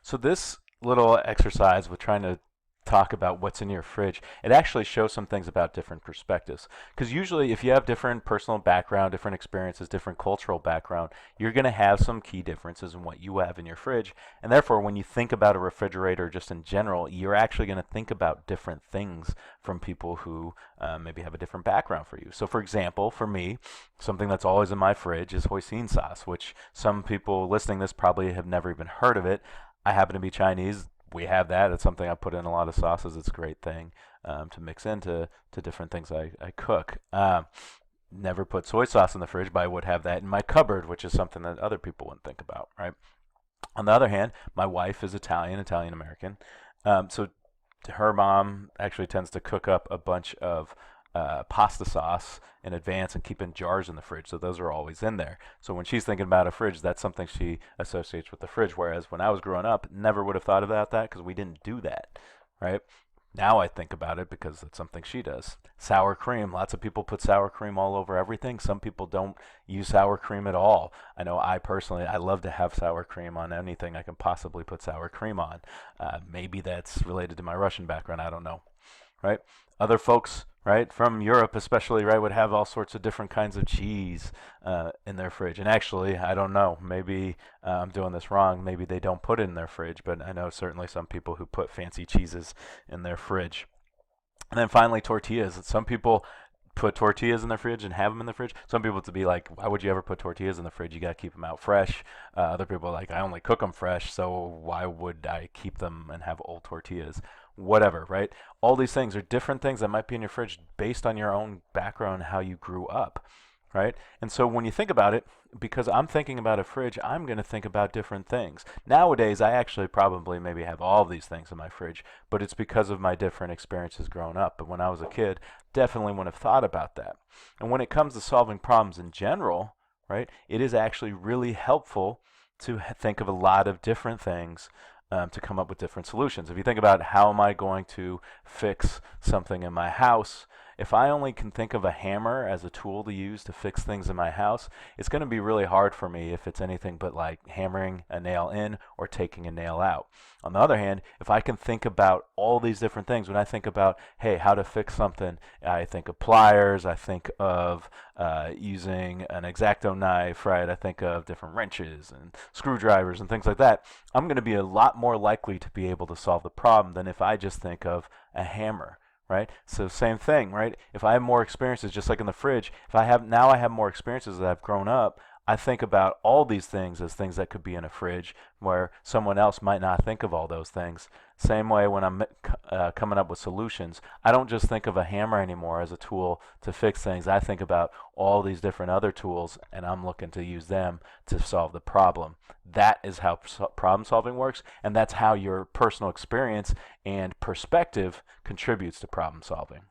So this little exercise with trying to talk about what's in your fridge, it actually shows some things about different perspectives. Because usually if you have different personal background, different experiences, different cultural background, you're going to have some key differences in what you have in your fridge. And therefore, when you think about a refrigerator just in general, you're actually going to think about different things from people who maybe have a different background for you. So for example, for me, something that's always in my fridge is hoisin sauce, which some people listening to this probably have never even heard of it. I happen to be Chinese. We have that. It's something I put in a lot of sauces. It's a great thing to mix into to different things I cook. Never put soy sauce in the fridge, but I would have that in my cupboard, which is something that other people wouldn't think about, right? On the other hand, my wife is Italian, Italian American. So her mom actually tends to cook up a bunch of pasta sauce in advance and keep in jars in the fridge. So those are always in there. So when she's thinking about a fridge, that's something she associates with the fridge. Whereas when I was growing up, never would have thought about that because we didn't do that, right? Now I think about it because it's something she does. Sour cream. Lots of people put sour cream all over everything. Some people don't use sour cream at all. I know I personally, I love to have sour cream on anything I can possibly put sour cream on. Maybe that's related to my Russian background. I don't know, right? Other folks, right, from Europe especially, right, would have all sorts of different kinds of cheese in their fridge. And actually, I don't know, maybe I'm doing this wrong. Maybe they don't put it in their fridge, but I know certainly some people who put fancy cheeses in their fridge. And then finally, tortillas. Some people put tortillas in the fridge and have them in the fridge. Some people to be like, why would you ever put tortillas in the fridge? You got to keep them out fresh. Other people are like, I only cook them fresh, so why would I keep them and have old tortillas? Whatever, right? All these things are different things that might be in your fridge based on your own background, how you grew up, right? And so when you think about it, because I'm thinking about a fridge, I'm going to think about different things. Nowadays, I actually probably maybe have all these things in my fridge, but it's because of my different experiences growing up. But when I was a kid, definitely wouldn't have thought about that. And when it comes to solving problems in general, right, it is actually really helpful to think of a lot of different things to come up with different solutions. If you think about how am I going to fix something in my house, if I only can think of a hammer as a tool to use to fix things in my house, it's going to be really hard for me if it's anything but like hammering a nail in or taking a nail out. On the other hand, if I can think about all these different things, when I think about, hey, how to fix something, I think of pliers, I think of using an X-Acto knife, right? I think of different wrenches and screwdrivers and things like that. I'm going to be a lot more likely to be able to solve the problem than if I just think of a hammer, right? So same thing, right? If I have more experiences, just like in the fridge, if I have now I have more experiences as I've grown up, I think about all these things as things that could be in a fridge where someone else might not think of all those things. Same way when I'm coming up with solutions, I don't just think of a hammer anymore as a tool to fix things. I think about all these different other tools and I'm looking to use them to solve the problem. That is how problem solving works, and that's how your personal experience and perspective contributes to problem solving.